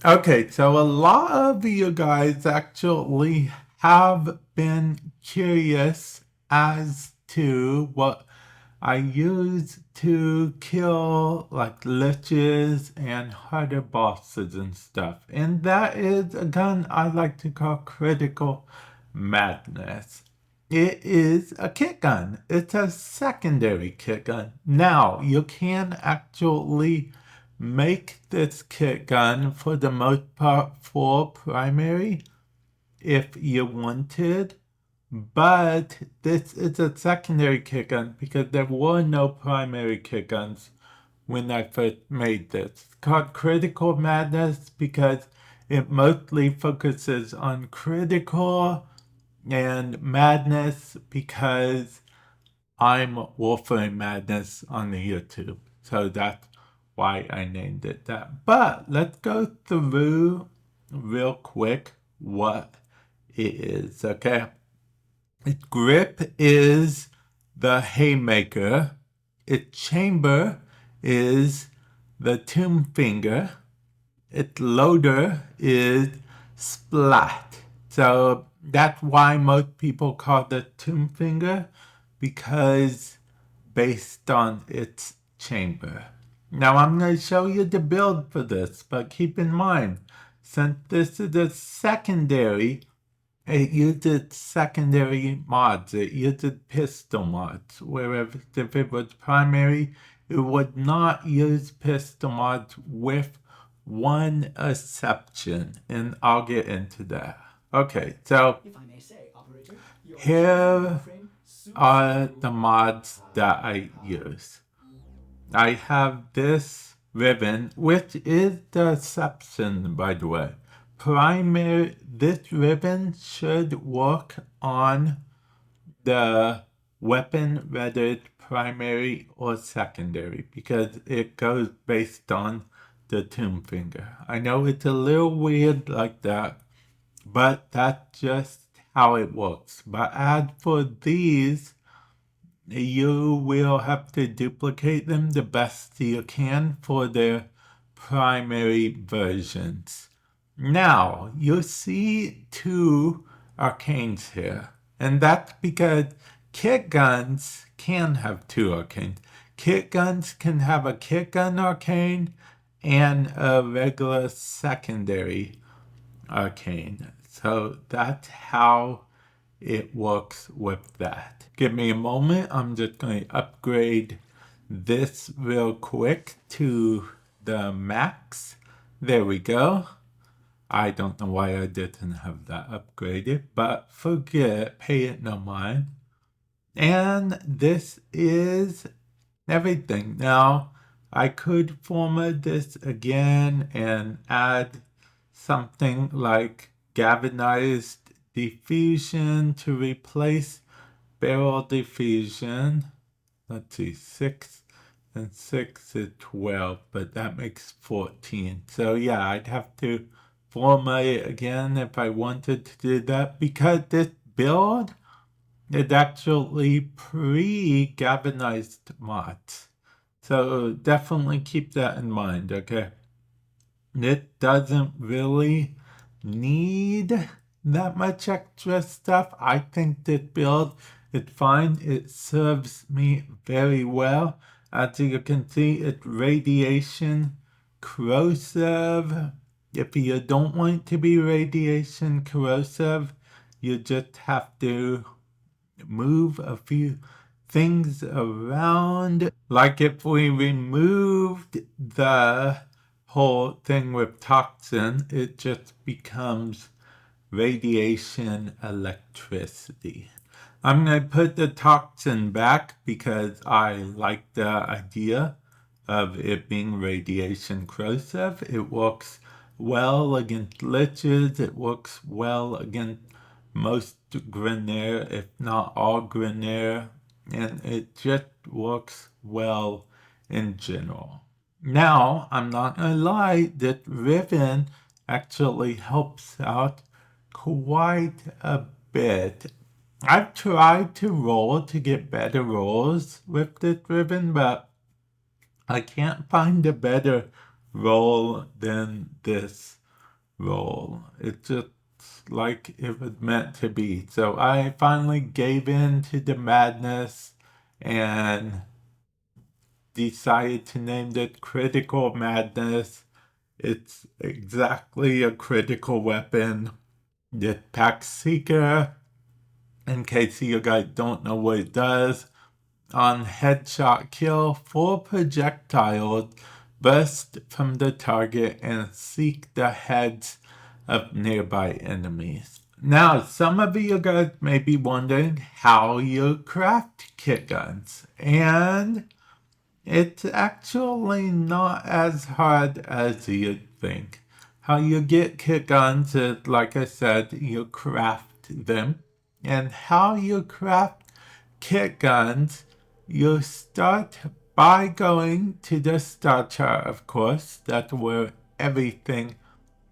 Okay, so a lot of you guys actually have been curious as to what I use to kill like liches and harder bosses and stuff. And that is a gun I like to call Critical Madness. It is a kit gun. It's a secondary kit gun. Now, you can actually make this kit gun for the most part for primary if you wanted, but this is a secondary kit gun because there were no primary kit guns when I first made this. It's called Critical Madness because it mostly focuses on critical, and madness because I'm Warframe Madness on the YouTube. So that's why I named it that. But let's go through real quick what it is, okay? Its grip is the haymaker. Its chamber is the tomb finger. Its loader is splat. So that's why most people call it tomb finger, because based on its chamber. Now I'm going to show you the build for this, but keep in mind, since this is a secondary, it uses secondary mods. It uses pistol mods. Whereas if it was primary, it would not use pistol mods with one exception, and I'll get into that. Okay, so here are the mods that I use. I have this ribbon, which is the exception, by the way. This ribbon should work on the weapon, whether it's primary or secondary, because it goes based on the tomb finger. I know it's a little weird like that, but that's just how it works. But as for these, you will have to duplicate them the best you can for their primary versions. Now, you see two arcanes here, and that's because kit guns can have two arcanes. Kit guns can have a kit gun arcane and a regular secondary arcane. So that's how it works with that. Give me a moment. I'm just going to upgrade this real quick to the max. There we go. I don't know why I didn't have that upgraded, but forget, pay it no mind. And this is everything. Now, I could format this again and add something like galvanized diffusion to replace barrel diffusion. Let's see, 6 and 6 is 12, but that makes 14. So yeah, I'd have to format it again if I wanted to do that, because this build is actually pre-galvanized mods. So definitely keep that in mind, okay? It doesn't really need that much extra stuff. I think this build is fine. It serves me very well. As you can see, it's radiation corrosive. If you don't want to be radiation corrosive, you just have to move a few things around. Like if we removed the whole thing with toxin, it just becomes radiation electricity. I'm going to put the toxin back because I like the idea of it being radiation corrosive. It works well against liches. It works well against most Grenier, if not all Grenier, and it just works well in general. Now, I'm not gonna lie, this ribbon actually helps out quite a bit. I've tried to roll to get better rolls with this ribbon, but I can't find a better roll than this role. It's just like it was meant to be. So I finally gave in to the madness and decided to name it Critical Madness. It's exactly a critical weapon. The Pack Seeker, in case you guys don't know what it does, on headshot kill, 4 projectiles burst from the target and seek the heads of nearby enemies. Now, some of you guys may be wondering how you craft kit guns, and it's actually not as hard as you'd think. How you get kit guns is, like I said, you craft them. And how you craft kit guns, you start by going to the star chart, of course. That's where everything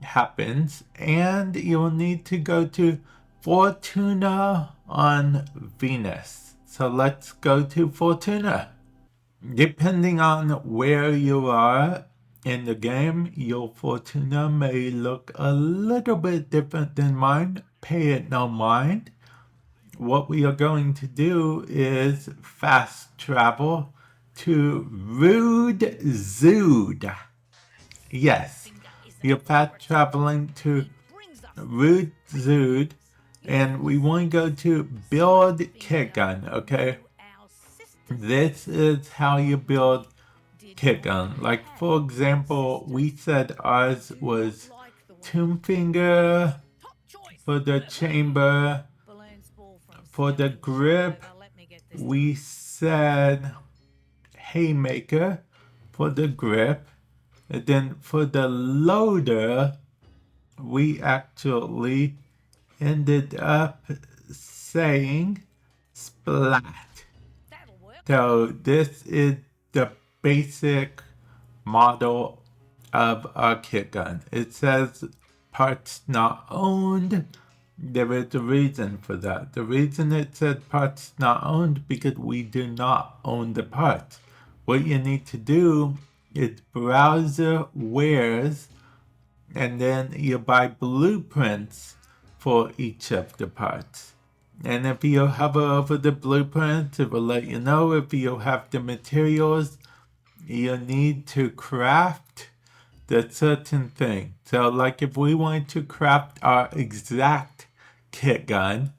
happens. And you'll need to go to Fortuna on Venus. So let's go to Fortuna. Depending on where you are in the game, your Fortuna may look a little bit different than mine. Pay it no mind. What we are going to do is fast travel to Rude Zood. Yes, you're fast traveling to Rude Zood, and we want to go to Build Kitgun, okay? This is how you build Kitgun. Like, for example, we said ours was Tomb Finger for the chamber. For the grip, we said Haymaker for the grip. And then for the loader, we actually ended up saying Splat. So this is the basic model of our kit gun. It says parts not owned. There is a reason for that. The reason it said parts not owned because we do not own the parts. What you need to do is browser wares, and then you buy blueprints for each of the parts. And if you hover over the blueprint, it will let you know if you have the materials you need to craft the certain thing. So like if we wanted to craft our exact kit gun,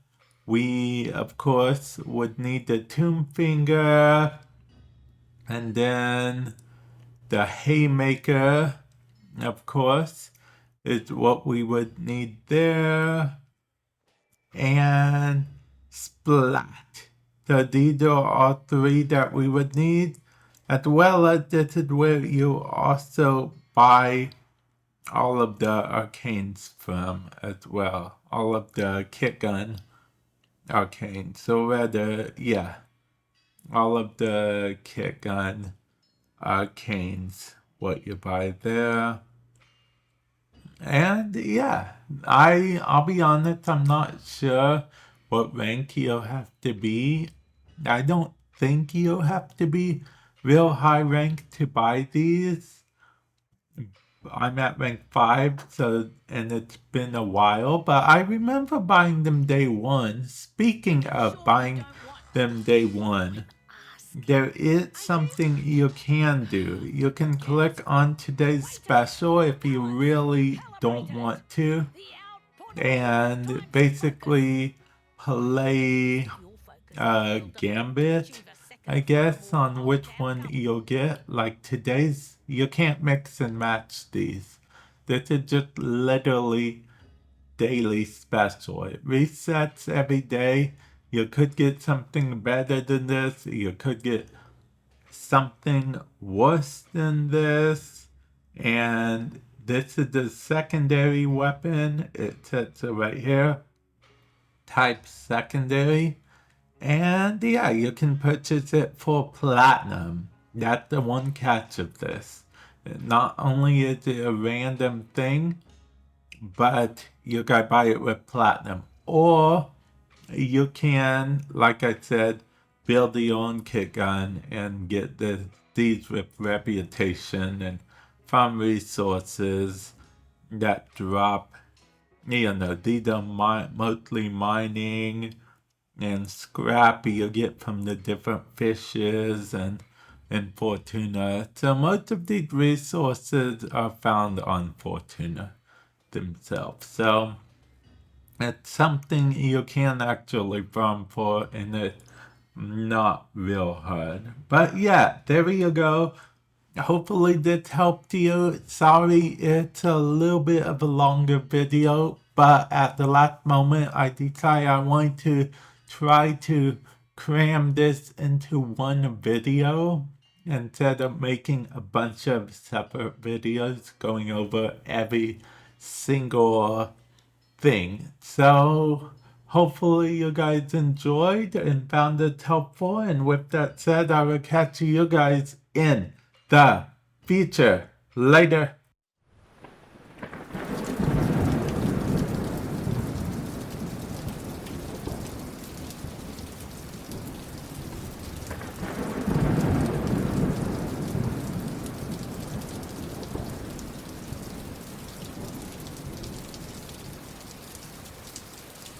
we of course would need the tomb finger and then the haymaker, of course, is what we would need there. And Splat. So these are all 3 that we would need, as well as this is where you also buy all of the arcanes from as well. All of the Kitgun arcanes. So rather, yeah, all of the Kitgun arcanes, what you buy there. And yeah, I'll be honest, I'm not sure what rank you'll have to be. I don't think you'll have to be real high rank to buy these. I'm at rank 5, so and it's been a while, but I remember buying them day 1. Speaking of buying them day 1, there is something you can do. You can click on today's special if you really don't want to, and basically play Gambit, I guess, on which one you'll get. Like today's, you can't mix and match these. This is just literally daily special. It resets every day. You could get something better than this. You could get something worse than this. And this is the secondary weapon. It says it right here. Type secondary. And yeah, you can purchase it for platinum. That's the one catch of this. Not only is it a random thing, but you gotta buy it with platinum. Or you can, like I said, build your own kit gun and get these with reputation and farm resources that drop. These are mostly mining and scrap you get from the different fishes and Fortuna. So most of these resources are found on Fortuna themselves. So it's something you can actually farm for, and it's not real hard. But yeah, there you go. Hopefully this helped you. Sorry it's a little bit of a longer video, but at the last moment I decided I want to try to cram this into one video instead of making a bunch of separate videos going over every single thing. So hopefully you guys enjoyed and found it helpful. And with that said, I will catch you guys in the future. Later.